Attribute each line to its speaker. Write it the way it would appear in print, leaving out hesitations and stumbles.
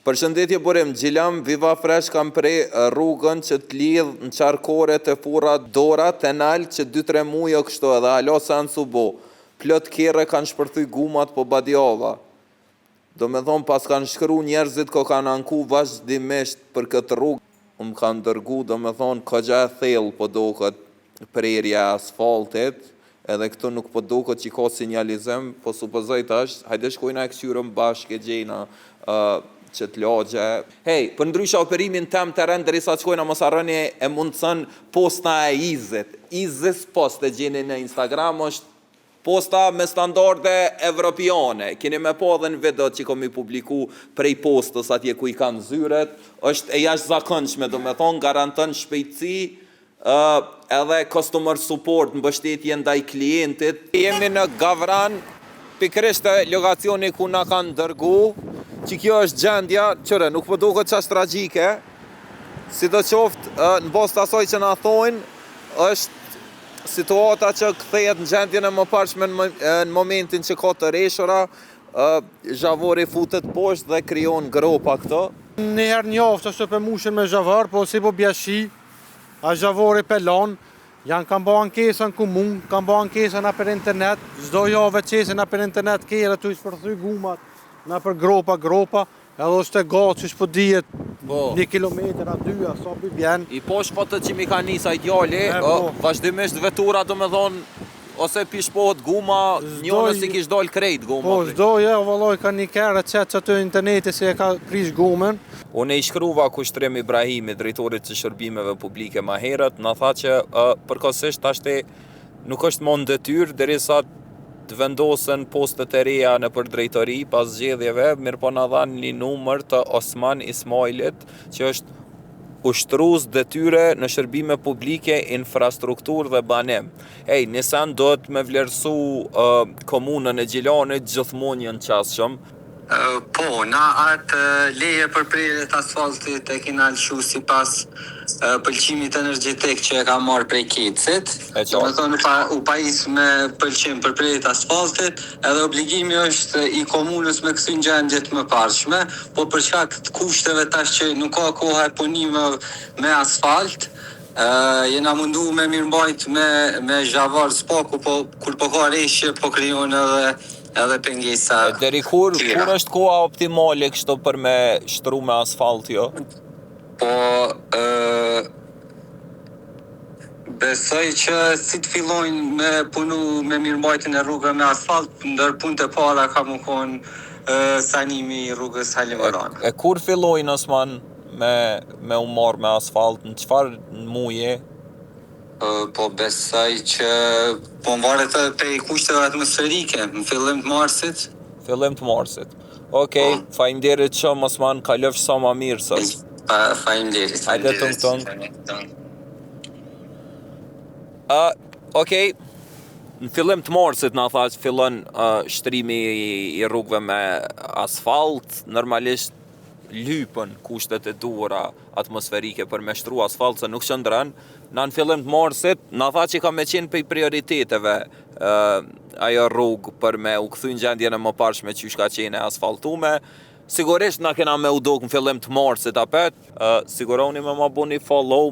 Speaker 1: Përshëndetje Burim, Gjilam, Viva Fresh kam prej rrugën që t'lidh në qarkore të fura dora të nalë që 2-3 mujo kështu edhe alo sa në subo. Plot kere kanë shpërthy gumat po badjova. Do me thonë pas kanë shkru njerëzit ko kanë anku vazhdimisht për këtë rrugë. Më kanë dërgu do me thonë këgja e thellë po do këtë prerja asfaltit. Edhe këtu nuk po do këtë që ka sinjalizim, po supozoj tash, hajde shkojna e kësyrëm bashkë e gjejna që t'logje. Hej, për ndrysha operimin tem të rend, derisa të shkojna mos harroni e mundësën posta e Izit. Izis post e gjeni në Instagram është posta me standarde evropiane. Keni me po dhe në video që komi publiku prej postës atje ku i kanë zyret, është e jashtëzakonshme, do me thonë, garanton shpejtësi, edhe customer support në mbështetje ndaj klientit. Jemi në Gavran, pikërisht e lokacioni ku na kanë dërgu, që kjo është gjendja, qëre, nuk po duket qash tragjike, si do qoftë, në bost asoj që na thojnë, është situata që kthehet në gjendjen e mëparshme në momentin që ka të reshura, zhavori futet poshtë dhe krijon gropa këto.
Speaker 2: Njëherë njoftë është për mushën me zhavar, po si po bjashi, a zhavori pelon, janë kanë bo ankesën komun, kanë bo ankesën na për internet, çdo javë qesin na për internet kere tu i shpërthy gumat, na për gropa, edhe është e gatë që shpo dijet 1 kilometër a 2, a sa për bjen.
Speaker 1: I posh po të që mi ka njësa ideali, vazhdimisht vetura do me thonë, ose pishpohet guma, njone si kish dal krejt guma.
Speaker 2: Po, zdoje, o valloj ka një kere qëtë që të interneti si e ka prish gumen.
Speaker 1: Unë i shkruva Kushtrim Ibrahimi, drejtorit të shërbimeve publike ma herët, na tha që përkohësisht ashte nuk është më në detyrë, derisa të vendosen postet e reja në për drejtori pas zgjedhjeve, mirë po na dhanë një numër të Osman Ismailit, që është ushtrues detyre në shërbime publike, infrastrukturë dhe banim. Nisan do të me vlerësu komunën e Gjilanit gjithmonë janë qasshëm.
Speaker 3: Po, na atë leje për prerjet asfaltit e kina lëshu si pas pëlqimit energjetik që e ka marrë prej kecit. Do me thonë u pajis me pëlqim për prerjet asfaltit, edhe obligimi është i komunës me kësyn gjendjet më parshme, po për shkak të kushteve tash që nuk ka koha e punimeve me asfalt, jena mundu me mirëmbajt me zhavar s'paku, po kur po ka reshje po krijon edhe pengesa.
Speaker 1: Deri kur është koha optimale kështu për me shtru me asfalt jo?
Speaker 3: Po, besoj që si të fillojnë me punu me mirëmbajtjen e rrugëve me asfalt, ndër punët e para ka më konë sanimi i rrugës Halimaran.
Speaker 1: E kur fillojnë Osman me u marrë me asfalt, në çfarë muje?
Speaker 3: Po besoj që po mvaret pe kushteve atmosferike, në fillim të marsit.
Speaker 1: Fillim të marsit. Okej, faleminderit shumë Osman, kalofsh sa më mirë sot.
Speaker 3: Faleminderit.
Speaker 1: Hajde tëng. Okej, në fillim të marsit na thash fillon shtrimi i rrugëve me asfalt, normalisht lypën kushtet e duhura atmosferike për me shtru asfalt, se nuk shëndrën. Në fillim të marsit, na tha që ka me qenë për prioriteteve ajo rrugë për me u kthy në gjendjen e mëparshme që ka qenë asfaltume. Sigurisht na kena me u dok në fillim të marsit apet, siguroni me ma buni follow,